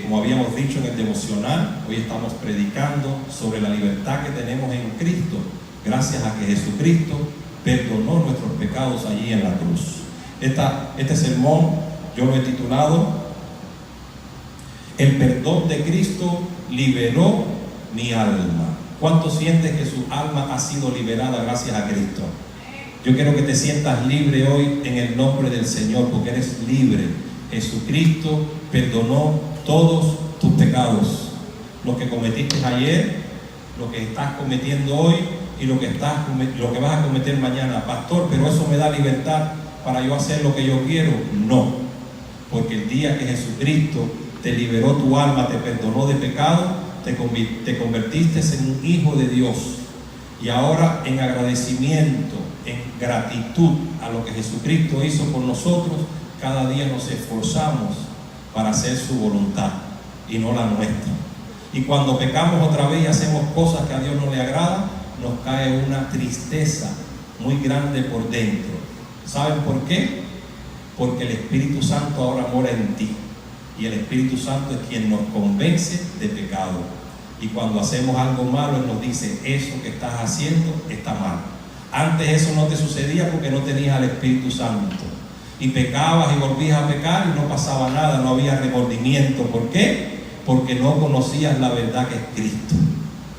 Como habíamos dicho en el devocional, hoy estamos predicando sobre la libertad que tenemos en Cristo, gracias a que Jesucristo perdonó nuestros pecados allí en la cruz. Este sermón yo lo he titulado El perdón de Cristo liberó mi alma. ¿Cuánto sientes que su alma ha sido liberada gracias a Cristo? Yo quiero que te sientas libre hoy en el nombre del Señor, porque eres libre. Jesucristo perdonó todos tus pecados, los que cometiste ayer, lo que estás cometiendo hoy y lo que vas a cometer mañana. Pastor, pero eso me da libertad para yo hacer lo que yo quiero. No, porque el día que Jesucristo te liberó tu alma, te perdonó de pecado, te convertiste en un hijo de Dios. Y ahora, en agradecimiento, en gratitud a lo que Jesucristo hizo por nosotros, cada día nos esforzamos para hacer su voluntad y no la nuestra. Y cuando pecamos otra vez y hacemos cosas que a Dios no le agrada, nos cae una tristeza muy grande por dentro. ¿Saben por qué? Porque el Espíritu Santo ahora mora en ti, y el Espíritu Santo es quien nos convence de pecado. Y cuando hacemos algo malo, Él nos dice: eso que estás haciendo está mal. Antes eso no te sucedía porque no tenías al Espíritu Santo, y pecabas y volvías a pecar y no pasaba nada, no había remordimiento. ¿Por qué? Porque no conocías la verdad que es Cristo.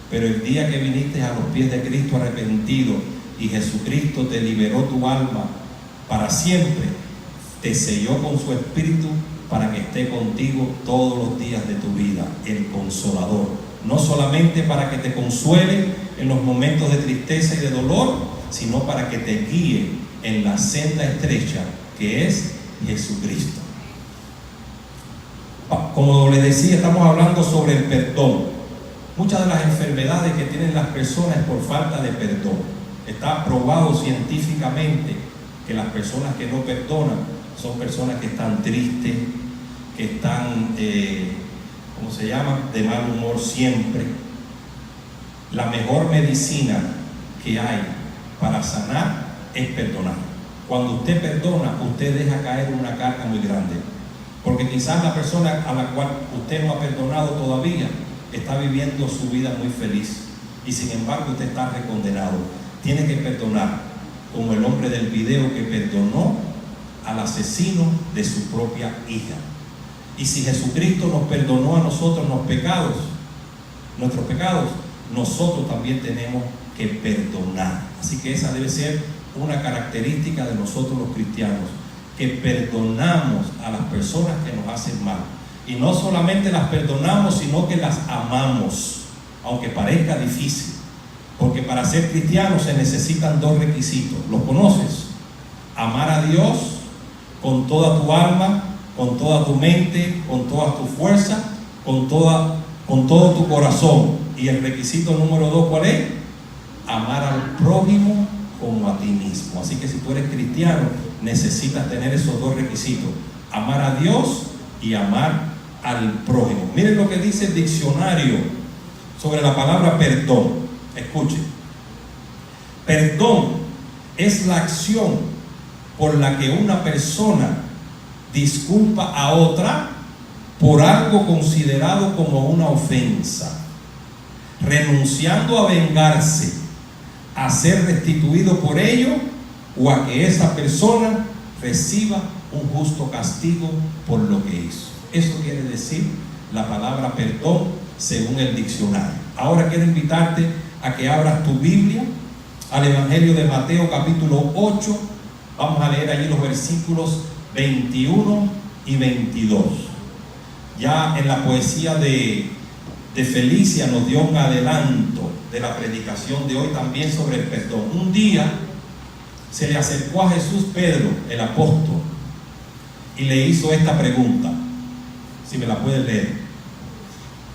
Pero el día que viniste a los pies de Cristo arrepentido y Jesucristo te liberó tu alma para siempre, te selló con su Espíritu para que esté contigo todos los días de tu vida, el Consolador. No solamente para que te consuele en los momentos de tristeza y de dolor, sino para que te guíe en la senda estrecha que es Jesucristo. Como les decía, estamos hablando sobre el perdón. Muchas de las enfermedades que tienen las personas es por falta de perdón. Está probado científicamente que las personas que no perdonan son personas que están tristes, que están, ¿cómo se llama?, de mal humor siempre. La mejor medicina que hay para sanar es perdonar. Cuando usted perdona, usted deja caer una carga muy grande, porque quizás la persona a la cual usted no ha perdonado todavía está viviendo su vida muy feliz, y sin embargo usted está recondenado. Tiene que perdonar, como el hombre del video que perdonó al asesino de su propia hija. Y si Jesucristo nos perdonó a nosotros nuestros pecados, nosotros también tenemos que perdonar. Así que esa debe ser una característica de nosotros los cristianos, que perdonamos a las personas que nos hacen mal. Y no solamente las perdonamos, sino que las amamos, aunque parezca difícil. Porque para ser cristiano se necesitan dos requisitos. ¿Los conoces? Amar a Dios con toda tu alma, con toda tu mente, con toda tu fuerza, con todo tu corazón. Y el requisito número 2, ¿cuál es? Amar al prójimo como a ti mismo. Así que si tú eres cristiano, necesitas tener esos dos requisitos: amar a Dios y amar al prójimo. Miren lo que dice el diccionario sobre la palabra perdón. Escuchen: perdón es la acción por la que una persona disculpa a otra por algo considerado como una ofensa, renunciando a vengarse, a ser restituido por ello, o a que esa persona reciba un justo castigo por lo que hizo. Eso quiere decir la palabra perdón según el diccionario. Ahora quiero invitarte a que abras tu Biblia al Evangelio de Mateo capítulo 8. Vamos a leer allí los versículos 21 y 22. Ya en la poesía de Felicia nos dio un adelanto de la predicación de hoy también sobre el perdón. Un día se le acercó a Jesús Pedro, el apóstol, y le hizo esta pregunta. Si me la puedes leer.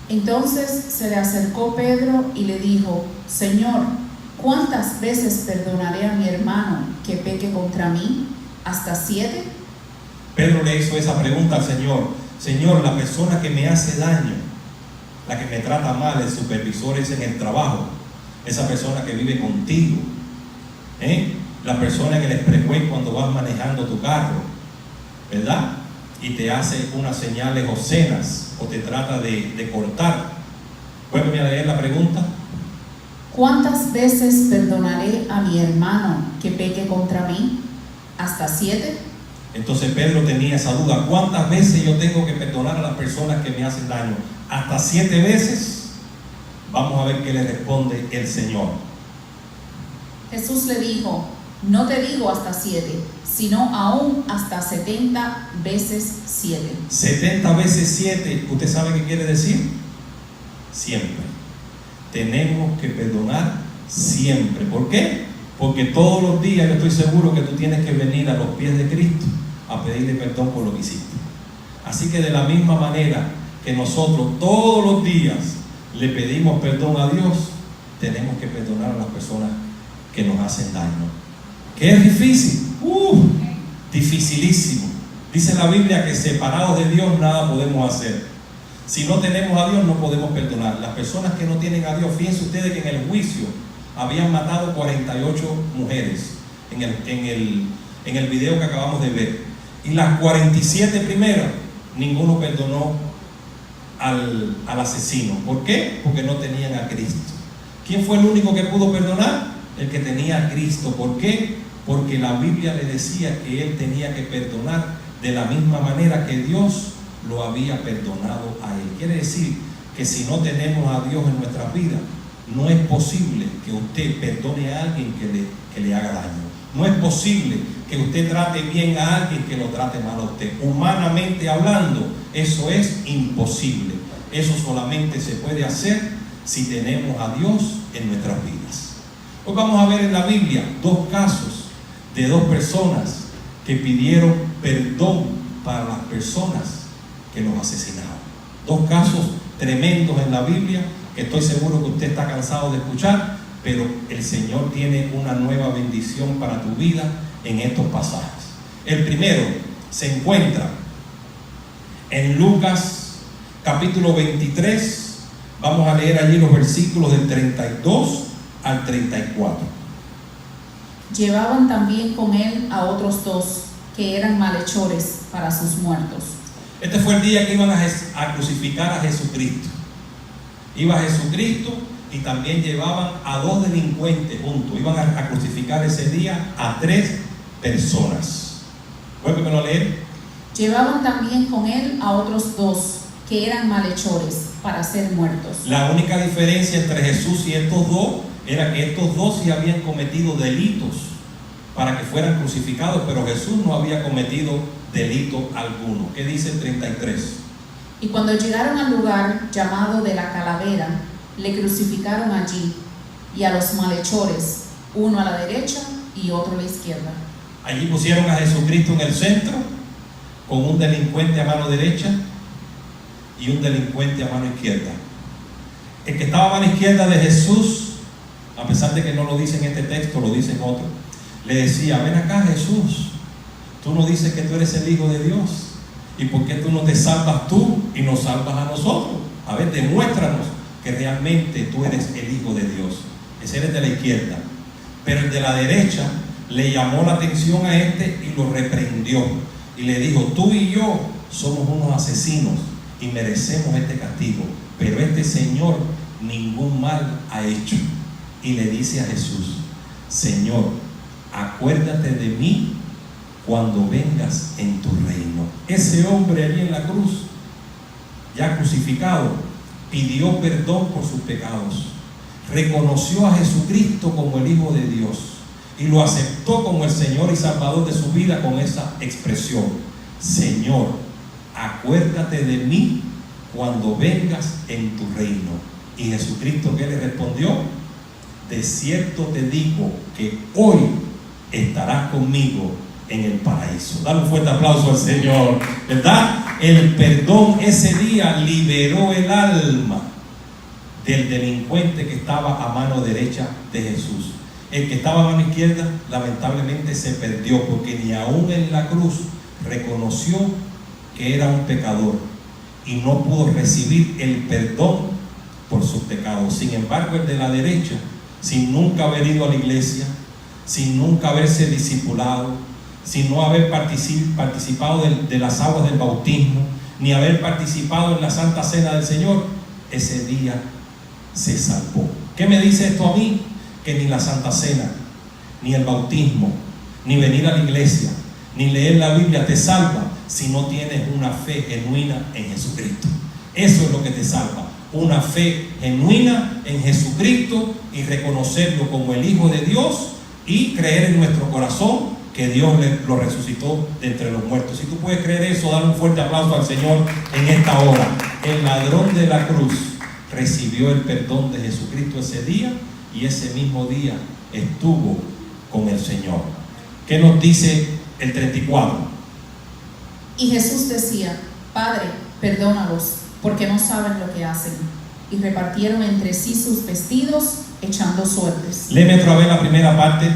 Entonces se le acercó Pedro y le dijo: Señor, ¿cuántas veces perdonaré a mi hermano que peque contra mí? ¿Hasta 7? Pedro le hizo esa pregunta al Señor. Señor, la persona que me hace daño, la que me trata mal, el supervisor es en el trabajo, esa persona que vive contigo, la persona en el expressway cuando vas manejando tu carro, ¿verdad? y te hace unas señales obscenas o te trata de cortar. Vuelve a leer la pregunta. ¿Cuántas veces perdonaré a mi hermano que peque contra mí? ¿Hasta 7? Entonces Pedro tenía esa duda. ¿Cuántas veces yo tengo que perdonar a las personas que me hacen daño? ¿Hasta 7 veces? Vamos a ver qué le responde el Señor. Jesús le dijo: no te digo hasta 7, sino aún hasta 70 veces 7. 70 veces 7, ¿usted sabe qué quiere decir? Siempre. Tenemos que perdonar siempre. ¿Por qué? Porque todos los días yo estoy seguro que tú tienes que venir a los pies de Cristo a pedirle perdón por lo que hiciste. Así que de la misma manera que nosotros todos los días le pedimos perdón a Dios, tenemos que perdonar a las personas que nos hacen daño. ¿Qué es difícil? Dificilísimo. Dice la Biblia que separados de Dios nada podemos hacer. Si no tenemos a Dios no podemos perdonar. Las personas que no tienen a Dios, fíjense ustedes que en el juicio habían matado 48 mujeres en el video que acabamos de ver. Y las 47 primeras, ninguno perdonó al asesino. ¿Por qué? Porque no tenían a Cristo. ¿Quién fue el único que pudo perdonar? El que tenía a Cristo. ¿Por qué? Porque la Biblia le decía que él tenía que perdonar de la misma manera que Dios lo había perdonado a él. Quiere decir que si no tenemos a Dios en nuestras vidas, no es posible que usted perdone a alguien que le haga daño. No es posible que usted trate bien a alguien que lo trate mal a usted. Humanamente hablando, eso es imposible. Eso solamente se puede hacer si tenemos a Dios en nuestras vidas. Hoy vamos a ver en la Biblia 2 casos de 2 personas que pidieron perdón para las personas que los asesinaron. 2 casos tremendos en la Biblia que estoy seguro que usted está cansado de escuchar, pero el Señor tiene una nueva bendición para tu vida en estos pasajes. El primero se encuentra en Lucas capítulo 23. Vamos a leer allí los versículos del 32 al 34. Llevaban también con él a otros 2 que eran malhechores para sus muertos. Este fue el día que iban a crucificar a Jesucristo. Iba Jesucristo y también llevaban a 2 delincuentes juntos. Iban a crucificar ese día a 3 personas. Vuélvemelo a leer. Llevaban también con él a otros 2 que eran malhechores para ser muertos. La única diferencia entre Jesús y estos 2 era que estos 2 sí habían cometido delitos para que fueran crucificados, pero Jesús no había cometido delito alguno. ¿Qué dice el 33? Y cuando llegaron al lugar llamado de la Calavera, le crucificaron allí, y a los malhechores, uno a la derecha y otro a la izquierda. Allí pusieron a Jesucristo en el centro, con un delincuente a mano derecha y un delincuente a mano izquierda. El que estaba a mano izquierda de Jesús, a pesar de que no lo dice en este texto, lo dice en otro, le decía: ven acá, Jesús, tú no dices que tú eres el Hijo de Dios, ¿y por qué tú no te salvas tú y nos salvas a nosotros? A ver, demuéstranos que realmente tú eres el Hijo de Dios. Ese era el de la izquierda. Pero el de la derecha le llamó la atención a este y lo reprendió y le dijo: tú y yo somos unos asesinos y merecemos este castigo, pero este señor ningún mal ha hecho. Y le dice a Jesús: Señor, acuérdate de mí cuando vengas en tu reino. Ese hombre allí en la cruz, ya crucificado, pidió perdón por sus pecados, reconoció a Jesucristo como el Hijo de Dios y lo aceptó como el Señor y Salvador de su vida con esa expresión: Señor, acuérdate de mí cuando vengas en tu reino. Y Jesucristo, ¿qué le respondió? De cierto te digo que hoy estarás conmigo en el paraíso. Dale un fuerte aplauso al Señor, ¿verdad? El perdón ese día liberó el alma del delincuente que estaba a mano derecha de Jesús. El que estaba a mano izquierda lamentablemente se perdió, porque ni aún en la cruz reconoció que era un pecador y no pudo recibir el perdón por sus pecados. Sin embargo, el de la derecha, sin nunca haber ido a la iglesia, sin nunca haberse discipulado, sin no haber participado de las aguas del bautismo, ni haber participado en la Santa Cena del Señor, ese día se salvó. ¿Qué me dice esto a mí? Que ni la Santa Cena, ni el bautismo, ni venir a la iglesia, ni leer la Biblia te salva si no tienes una fe genuina en Jesucristo. Eso es lo que te salva, una fe genuina en Jesucristo y reconocerlo como el Hijo de Dios y creer en nuestro corazón que Dios lo resucitó de entre los muertos. Si tú puedes creer eso, dale un fuerte aplauso al Señor en esta hora. El ladrón de la cruz recibió el perdón de Jesucristo ese día y ese mismo día estuvo con el Señor. ¿Qué nos dice el 34? Y Jesús decía: Padre, perdónalos, porque no saben lo que hacen. Y repartieron entre sí sus vestidos, echando suertes. Léeme otra vez la primera parte.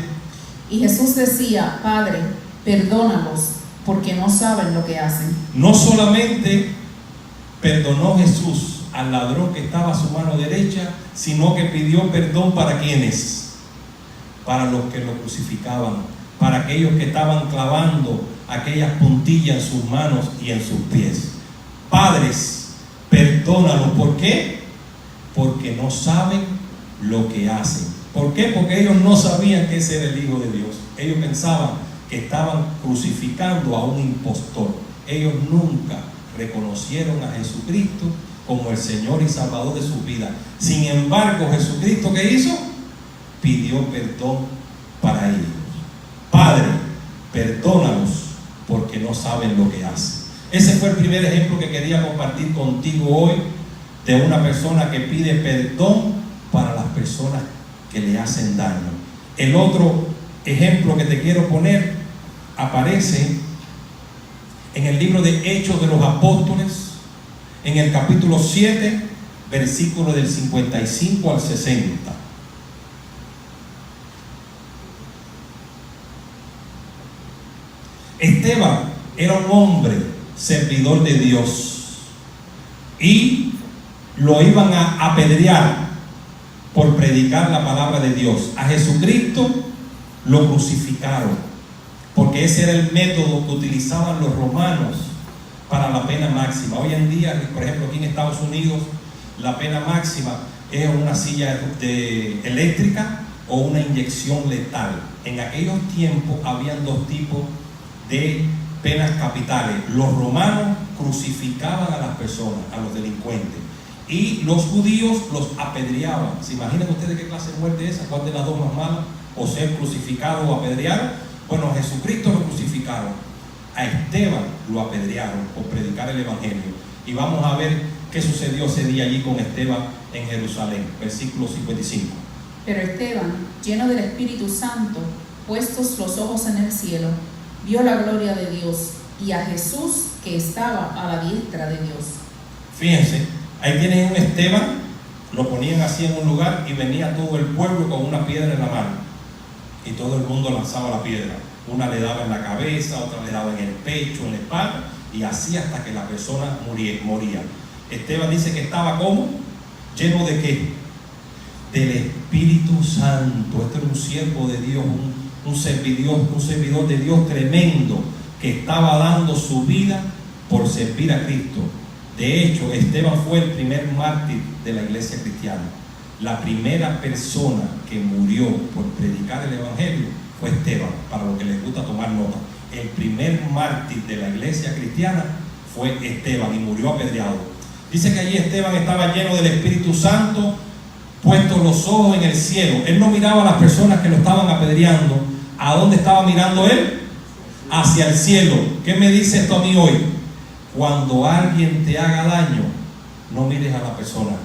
Y Jesús decía: Padre, perdónalos, porque no saben lo que hacen. No solamente perdonó Jesús al ladrón que estaba a su mano derecha, sino que pidió perdón para quienes, para los que lo crucificaban, para aquellos que estaban clavando aquellas puntillas en sus manos y en sus pies. Padres, perdónalos. ¿Por qué? Porque no saben lo que hacen. ¿Por qué? Porque ellos no sabían que ese era el Hijo de Dios. Ellos pensaban que estaban crucificando a un impostor. Ellos nunca reconocieron a Jesucristo como el Señor y Salvador de sus vidas. Sin embargo, Jesucristo, ¿qué hizo? Pidió perdón para ellos. Padre, perdónalos porque no saben lo que hacen. Ese fue el primer ejemplo que quería compartir contigo hoy, de una persona que pide perdón para las personas que le hacen daño. El otro ejemplo que te quiero poner aparece en el libro de Hechos de los Apóstoles, en el capítulo 7, versículo del 55 al 60. Esteban era un hombre servidor de Dios y lo iban a apedrear por predicar la palabra de Dios. A Jesucristo lo crucificaron porque ese era el método que utilizaban los romanos para la pena máxima. Hoy en día, por ejemplo, aquí en Estados Unidos, la pena máxima es una silla eléctrica o una inyección letal. En aquellos tiempos habían dos tipos de penas capitales. Los romanos crucificaban a las personas, a los delincuentes, y los judíos los apedreaban. ¿Se imaginan ustedes qué clase de muerte es esa? ¿Cuál de las dos más malas? O ser crucificado o apedrear. Bueno, a Jesucristo lo crucificaron, a Esteban lo apedrearon por predicar el Evangelio. Y vamos a ver qué sucedió ese día allí con Esteban en Jerusalén. Versículo 55. Pero Esteban, lleno del Espíritu Santo, puestos los ojos en el cielo, vio la gloria de Dios y a Jesús que estaba a la diestra de Dios. Fíjense, ahí tienen un Esteban, lo ponían así en un lugar y venía todo el pueblo con una piedra en la mano. Y todo el mundo lanzaba la piedra. Una le daba en la cabeza, otra le daba en el pecho, en la espalda, y así hasta que la persona moría. Esteban dice que estaba ¿cómo? ¿Lleno de qué? Del Espíritu Santo. Este era un siervo de Dios, un servidor de Dios tremendo, que estaba dando su vida por servir a Cristo. De hecho, Esteban fue el primer mártir de la iglesia cristiana. La primera persona que murió por predicar el Evangelio fue Esteban, para los que les gusta tomar nota. El primer mártir de la iglesia cristiana fue Esteban y murió apedreado. Dice que allí Esteban estaba lleno del Espíritu Santo, puestos los ojos en el cielo. Él no miraba a las personas que lo estaban apedreando. ¿A dónde estaba mirando él? Hacia el cielo. ¿Qué me dice esto a mí hoy? Cuando alguien te haga daño, no mires a la persona,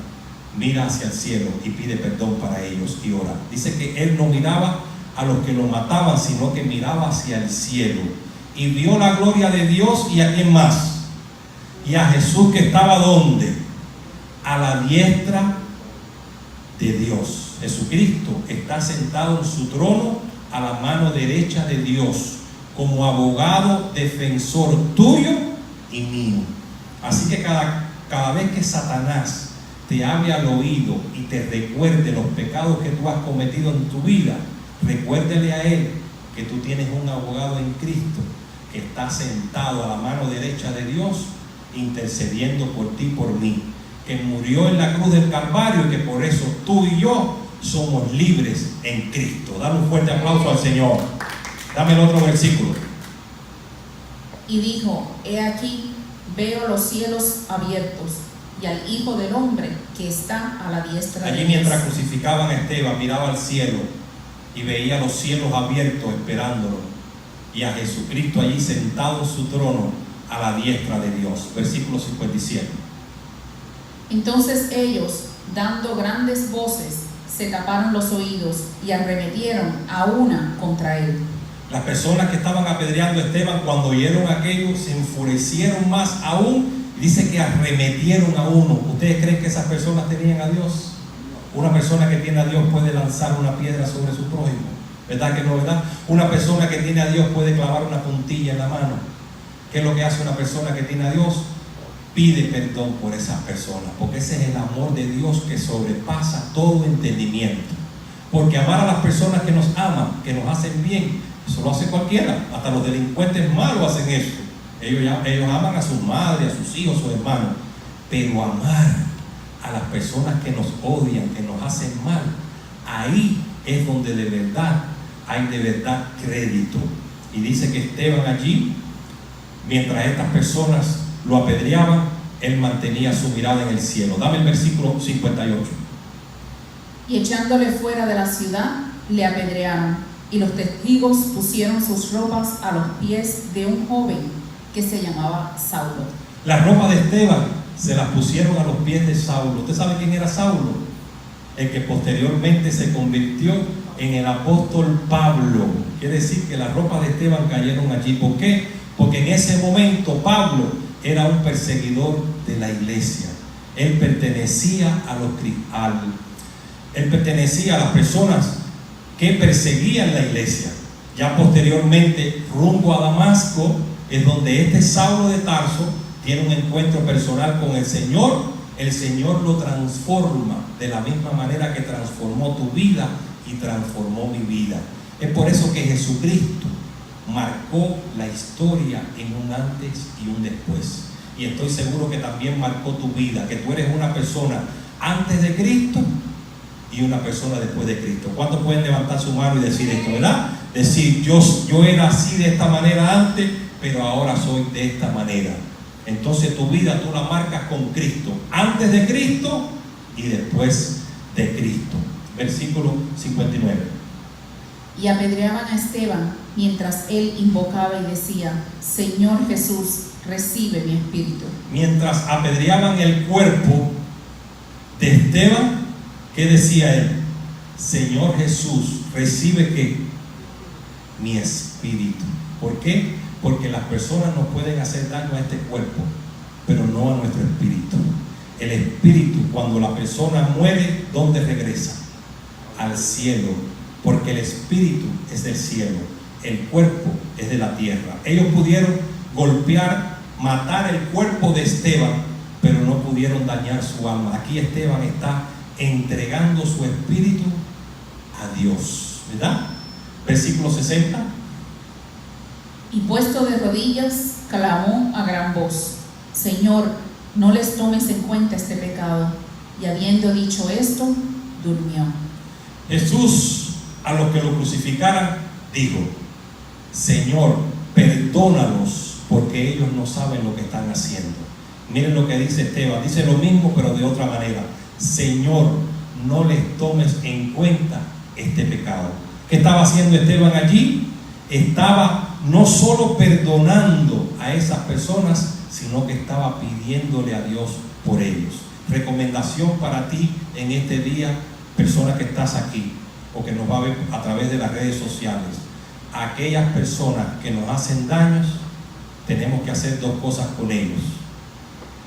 mira hacia el cielo y pide perdón para ellos y ora. Dice que él no miraba a los que lo mataban, sino que miraba hacia el cielo y vio la gloria de Dios. ¿Y a quién más? Y a Jesús, que estaba ¿dónde? A la diestra de Dios. Jesucristo está sentado en su trono a la mano derecha de Dios como abogado defensor tuyo y mío. Así que cada vez que Satanás te hable al oído y te recuerde los pecados que tú has cometido en tu vida, recuérdele a él que tú tienes un abogado en Cristo que está sentado a la mano derecha de Dios, intercediendo por ti y por mí, que murió en la cruz del Calvario y que por eso tú y yo somos libres en Cristo. Dale un fuerte aplauso al Señor. Dame el otro versículo. Y dijo: he aquí, veo los cielos abiertos y al Hijo del Hombre que está a la diestra de Allí Dios. mientras crucificaban a Esteban, miraba al cielo y veía los cielos abiertos esperándolo, y a Jesucristo allí sentado en su trono a la diestra de Dios. Versículo 57. Entonces ellos, dando grandes voces, se taparon los oídos y arremetieron a una contra él. Las personas que estaban apedreando a Esteban, cuando oyeron aquello, se enfurecieron más aún. Dice que arremetieron a uno. ¿Ustedes creen que esas personas tenían a Dios? Una persona que tiene a Dios puede lanzar una piedra sobre su prójimo. ¿Verdad que no, verdad? Una persona que tiene a Dios puede clavar una puntilla en la mano. ¿Qué es lo que hace una persona que tiene a Dios? Pide perdón por esas personas, porque ese es el amor de Dios que sobrepasa todo entendimiento. Porque amar a las personas que nos aman, que nos hacen bien, eso lo hace cualquiera. Hasta los delincuentes malos hacen eso. Ellos aman a su madre, a sus hijos, a sus hermanos. Pero amar a las personas que nos odian, que nos hacen mal, ahí es donde de verdad hay de verdad crédito. Y dice que Esteban allí, mientras estas personas lo apedreaban, él mantenía su mirada en el cielo. Dame el versículo 58. Y echándole fuera de la ciudad, le apedrearon, y los testigos pusieron sus ropas a los pies de un joven que se llamaba Saulo. Las ropas de Esteban se las pusieron a los pies de Saulo. ¿Usted sabe quién era Saulo? El que posteriormente se convirtió en el apóstol Pablo. Quiere decir que las ropas de Esteban cayeron allí. ¿Por qué? Porque en ese momento Pablo era un perseguidor de la iglesia. Él pertenecía a las personas que perseguían la iglesia. Ya posteriormente, rumbo a Damasco, es donde este Saulo de Tarso tiene un encuentro personal con el Señor. El Señor lo transforma de la misma manera que transformó tu vida y transformó mi vida. Es por eso que Jesucristo marcó la historia en un antes y un después. Y estoy seguro que también marcó tu vida, que tú eres una persona antes de Cristo y una persona después de Cristo. ¿Cuántos pueden levantar su mano y decir esto, verdad? Decir, yo era así de esta manera antes, pero ahora soy de esta manera. Entonces tu vida tú la marcas con Cristo, antes de Cristo y después de Cristo. Versículo 59. Y apedreaban a Esteban mientras él invocaba y decía: Señor Jesús, recibe mi espíritu. Mientras apedreaban el cuerpo de Esteban, ¿qué decía él? Señor Jesús, recibe ¿qué? Mi espíritu. ¿Por qué? Porque las personas nos pueden hacer daño a este cuerpo, pero no a nuestro espíritu. El espíritu, cuando la persona muere, ¿dónde regresa? Al cielo, porque el espíritu es del cielo, el cuerpo es de la tierra. Ellos pudieron golpear, matar el cuerpo de Esteban, pero no pudieron dañar su alma. Aquí Esteban está entregando su espíritu a Dios, ¿verdad? Versículo 60. Y puesto de rodillas, clamó a gran voz: Señor, no les tomes en cuenta este pecado. Y habiendo dicho esto, durmió. Jesús, a los que lo crucificaran, dijo: Señor, perdónalos, porque ellos no saben lo que están haciendo. Miren lo que dice Esteban, dice lo mismo pero de otra manera: Señor, no les tomes en cuenta este pecado. ¿Qué estaba haciendo Esteban allí? Estaba no solo perdonando a esas personas, sino que estaba pidiéndole a Dios por ellos. Recomendación para ti en este día, persona que estás aquí o que nos va a ver a través de las redes sociales. A aquellas personas que nos hacen daños, tenemos que hacer dos cosas con ellos: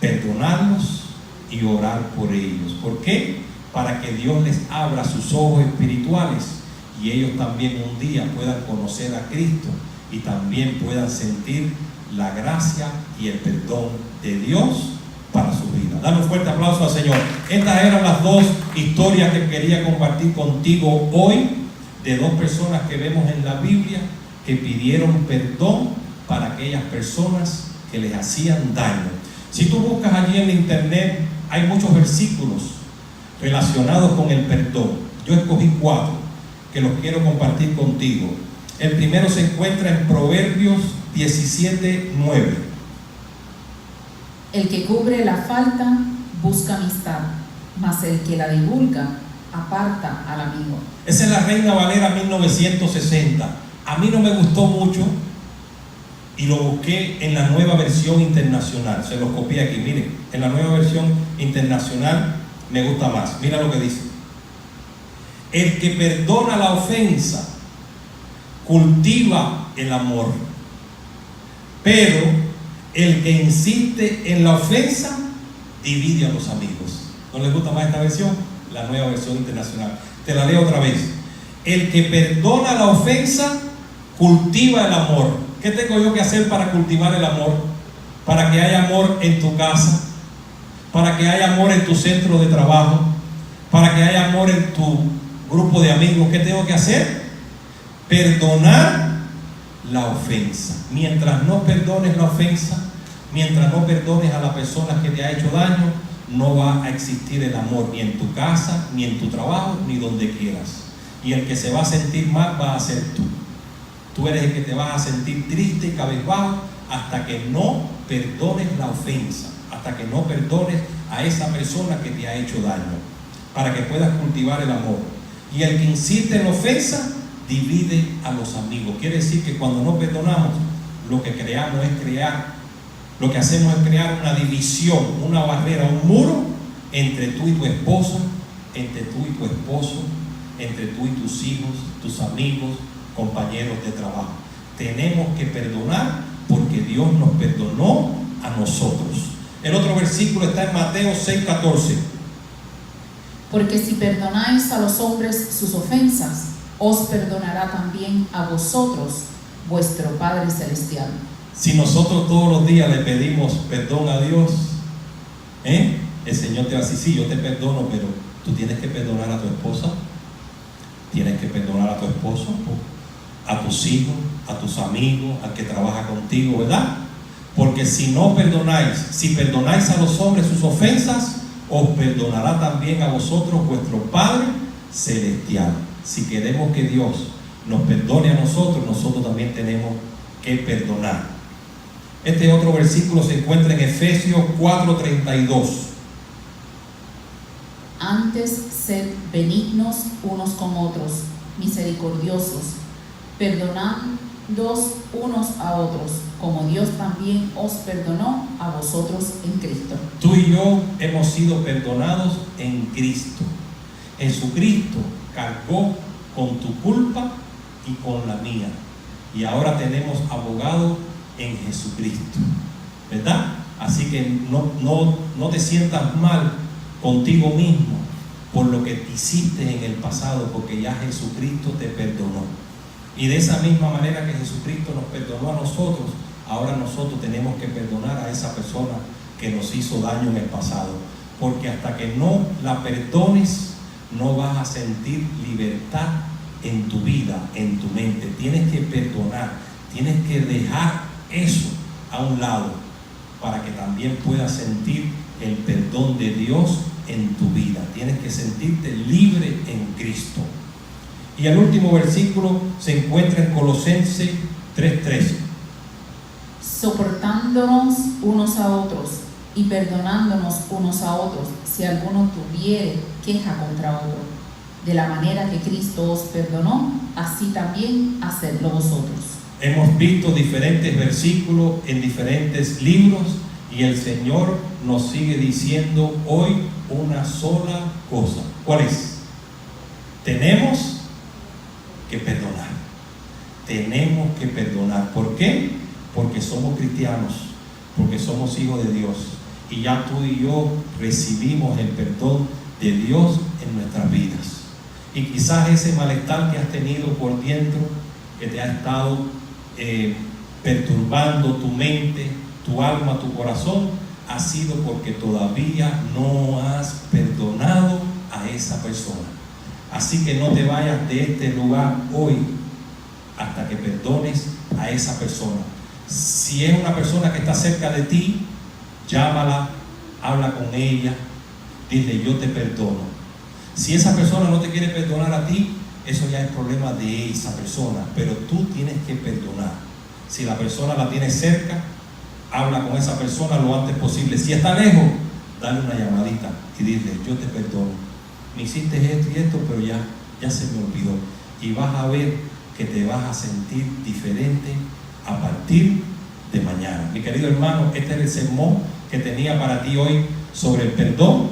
perdonarlos y orar por ellos. ¿Por qué? Para que Dios les abra sus ojos espirituales y ellos también un día puedan conocer a Cristo y también puedan sentir la gracia y el perdón de Dios para su vida. Dale un fuerte aplauso al Señor. Estas eran las dos historias que quería compartir contigo hoy. de dos personas que vemos en la Biblia que pidieron perdón para aquellas personas que les hacían daño. Si tú buscas allí en la internet, hay muchos versículos relacionados con el perdón. Yo escogí 4 que los quiero compartir contigo. El primero se encuentra en Proverbios 17:9. El que cubre la falta busca amistad, mas el que la divulga aparta al amigo. Esa es la Reina Valera 1960. A mí no me gustó mucho y lo busqué en la Nueva Versión Internacional. Se los copié aquí, miren. En la Nueva Versión Internacional me gusta más. Mira lo que dice: el que perdona la ofensa cultiva el amor, pero el que insiste en la ofensa divide a los amigos. ¿No les gusta más esta versión? La Nueva Versión Internacional. Te la leo otra vez. El que perdona la ofensa cultiva el amor. ¿Qué tengo yo que hacer para cultivar el amor? Para que haya amor en tu casa, para que haya amor en tu centro de trabajo, para que haya amor en tu grupo de amigos. ¿Qué tengo que hacer? Perdonar la ofensa. Mientras no perdones la ofensa, mientras no perdones a la persona que te ha hecho daño, no va a existir el amor ni en tu casa, ni en tu trabajo, ni donde quieras. Y el que se va a sentir mal va a ser tú. Tú eres el que te vas a sentir triste y cabizbajo hasta que no perdones la ofensa, hasta que no perdones a esa persona que te ha hecho daño, para que puedas cultivar el amor. Y el que insiste en la ofensa divide a los amigos. Quiere decir que cuando no perdonamos, lo que hacemos es crear una división, una barrera, un muro entre tú y tu esposa, entre tú y tu esposo, entre tú y tus hijos, tus amigos, compañeros de trabajo. Tenemos que perdonar porque Dios nos perdonó a nosotros. El otro versículo está en Mateo 6:14. Porque si perdonáis a los hombres sus ofensas, os perdonará también a vosotros vuestro Padre Celestial. Si nosotros todos los días le pedimos perdón a Dios, el Señor te va a decir: sí, yo te perdono, pero tú tienes que perdonar a tu esposa, tienes que perdonar a tu esposo, a tus hijos, a tus amigos, al que trabaja contigo, ¿verdad? Porque si no perdonáis, si perdonáis a los hombres sus ofensas, os perdonará también a vosotros vuestro Padre Celestial. Si queremos que Dios nos perdone a nosotros, nosotros también tenemos que perdonar. Este otro versículo se encuentra en Efesios 4:32. Antes sed benignos unos con otros, misericordiosos, perdonándoos unos a otros, como Dios también os perdonó a vosotros en Cristo. Tú y yo hemos sido perdonados en Cristo. Jesucristo cargó con tu culpa y con la mía. Y ahora tenemos abogado en Jesucristo, ¿verdad? Así que no te sientas mal contigo mismo por lo que hiciste en el pasado, porque ya Jesucristo te perdonó. Y de esa misma manera que Jesucristo nos perdonó a nosotros, ahora nosotros tenemos que perdonar a esa persona que nos hizo daño en el pasado, porque hasta que no la perdones, no vas a sentir libertad en tu vida, en tu mente. Tienes que perdonar, tienes que dejar eso a un lado para que también puedas sentir el perdón de Dios en tu vida. Tienes que sentirte libre en Cristo. Y el último versículo se encuentra en Colosenses 3:13. Soportándonos unos a otros y perdonándonos unos a otros, si alguno tuviere queja contra otro. De la manera que Cristo os perdonó, así también hacedlo vosotros. Hemos visto diferentes versículos en diferentes libros y el Señor nos sigue diciendo hoy una sola cosa. ¿Cuál es? Tenemos que perdonar. Tenemos que perdonar. ¿Por qué? Porque somos cristianos, porque somos hijos de Dios. Y ya tú y yo recibimos el perdón de Dios en nuestras vidas. Y quizás ese malestar que has tenido por dentro, que te ha estado perturbando tu mente, tu alma, tu corazón, ha sido porque todavía no has perdonado a esa persona. Así que no te vayas de este lugar hoy hasta que perdones a esa persona. Si es una persona que está cerca de ti, llámala, habla con ella, dile yo te perdono. Si esa persona no te quiere perdonar a ti, eso ya es problema de esa persona, pero tú tienes que perdonar. Si la persona la tienes cerca, habla con esa persona lo antes posible. Si está lejos, dale una llamadita y dile yo te perdono. Me hiciste esto y esto, pero ya se me olvidó. Y vas a ver que te vas a sentir diferente a partir de mañana. Mi querido hermano, este es el sermón que tenía para ti hoy sobre el perdón.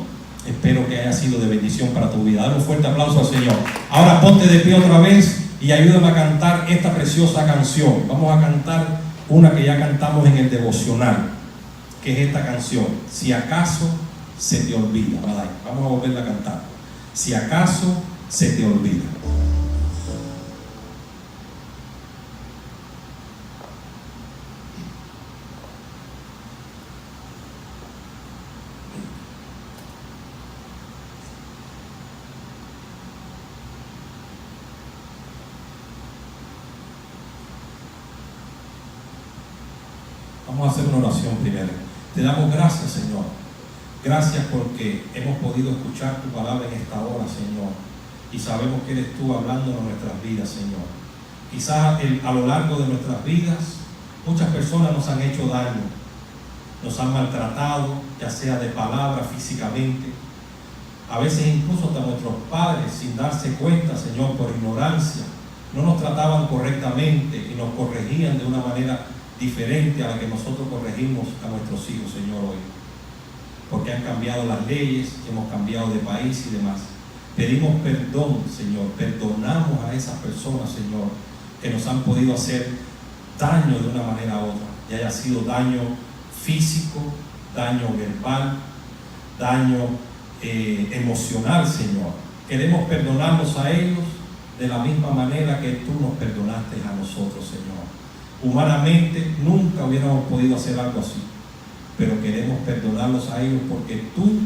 Espero que haya sido de bendición para tu vida. Dale un fuerte aplauso al Señor. Ahora ponte de pie otra vez y ayúdame a cantar esta preciosa canción. Vamos a cantar una que ya cantamos en el devocional, que es esta canción. Si acaso se te olvida. Vamos a volverla a cantar. Si acaso se te olvida. Vamos a hacer una oración primero. Te damos gracias, Señor. Gracias porque hemos podido escuchar tu palabra en esta hora, Señor. Y sabemos que eres tú hablando en nuestras vidas, Señor. Quizás a lo largo de nuestras vidas, muchas personas nos han hecho daño. Nos han maltratado, ya sea de palabra, físicamente. A veces incluso hasta nuestros padres, sin darse cuenta, Señor, por ignorancia, no nos trataban correctamente y nos corregían de una manera diferente a la que nosotros corregimos a nuestros hijos, Señor, hoy. Porque han cambiado las leyes, hemos cambiado de país y demás. Pedimos perdón, Señor, perdonamos a esas personas, Señor, que nos han podido hacer daño de una manera u otra, ya haya sido daño físico, daño verbal, daño emocional, Señor. Queremos perdonarlos a ellos de la misma manera que tú nos perdonaste a nosotros, Señor. Humanamente nunca hubiéramos podido hacer algo así, pero queremos perdonarlos a ellos porque tú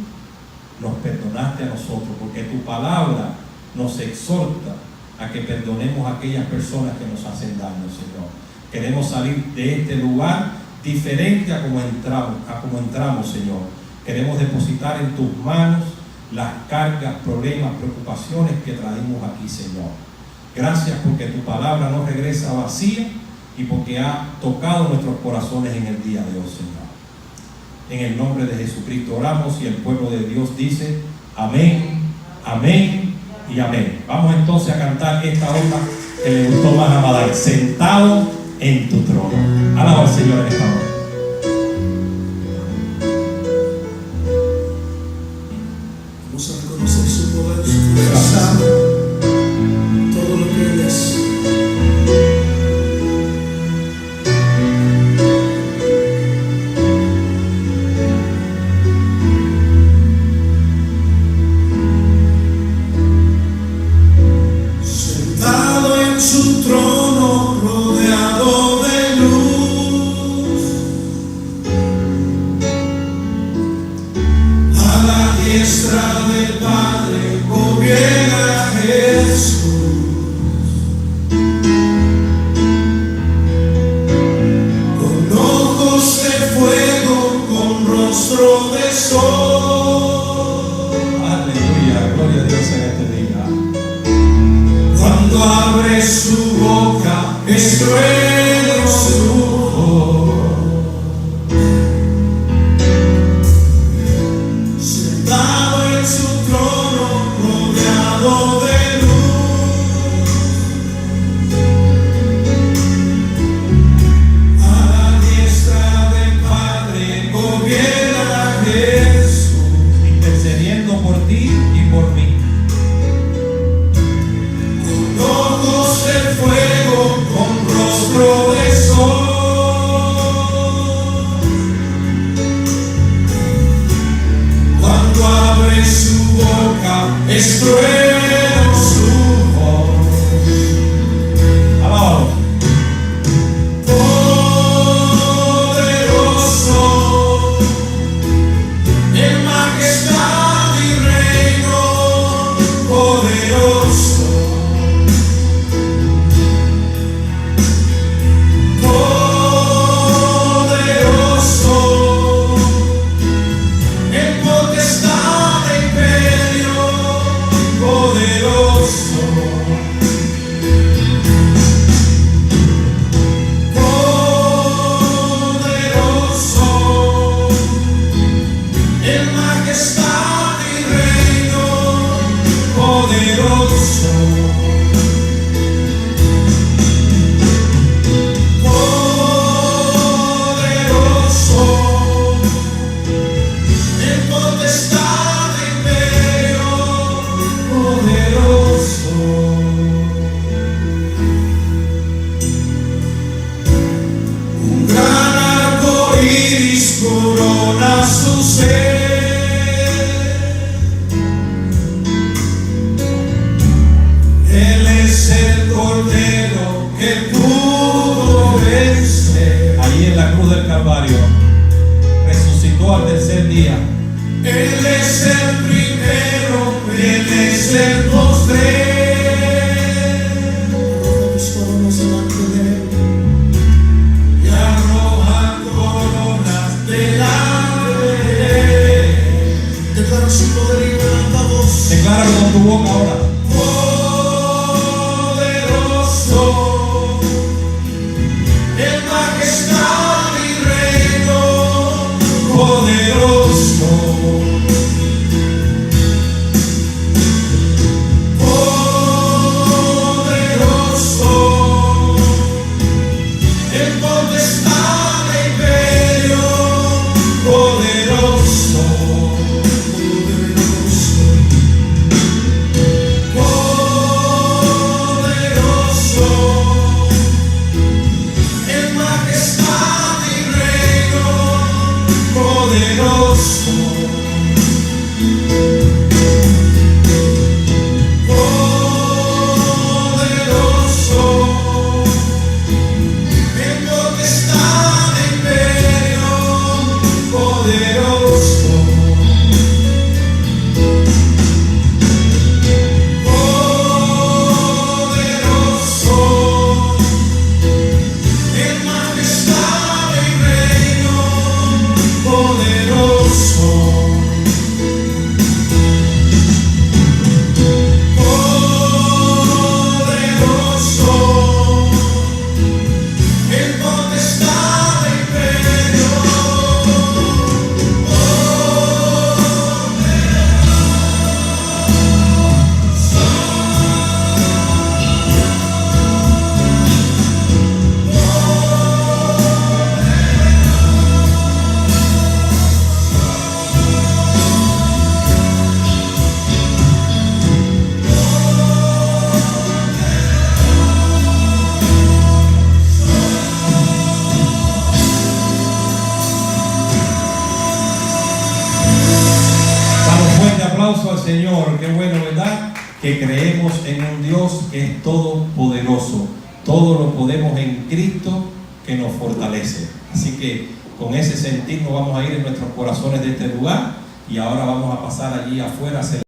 nos perdonaste a nosotros, porque tu palabra nos exhorta a que perdonemos a aquellas personas que nos hacen daño, Señor. Queremos salir de este lugar diferente a como entramos, Señor. Queremos depositar en tus manos las cargas, problemas, preocupaciones que traemos aquí, Señor. Gracias porque tu palabra no regresa vacía y porque ha tocado nuestros corazones en el día de hoy, Señor. En el nombre de Jesucristo oramos y el pueblo de Dios dice amén, amén y amén. Vamos entonces a cantar esta otra que le gustó más a Madai, sentado en tu trono. Alaba al Señor en esta hora. Vamos a reconocer su poder, su fuerza, todo lo que Él es. Su trono rodeado de luz, a la diestra del Padre gobierna Jesús, con ojos de fuego, con rostro de sol. Aleluya, gloria a Dios en este día. Cuando abre su boca, es trueno su voz. Sentado en su trono, rodeado de luz, a la diestra del Padre gobierna Jesús, Intercediendo por ti y por mí. ojos de fuego, con rostro de sol. Cuando abre su boca, es trueno su voz. Abajo. Poderoso, en majestad y reino, poderoso. Declara su poder y levanta voz. Decláralo con tu boca ahora. Poderoso, en majestad y reino, Poderoso, poderoso, en potestad e imperio, poderoso, poderoso, en majestad y reino, poderoso, poderoso, en potestad e imperio, poderoso, poderoso, en majestad y reino, poderoso, poderoso, en potestad e imperio, Damos fuerte aplauso al Señor. Qué bueno, ¿verdad? Que creemos en un Dios que es todopoderoso. Todo lo podemos en Cristo que nos fortalece. Así que con ese sentir nos vamos a ir en nuestros corazones de este lugar y ahora vamos a pasar allí afuera a hacer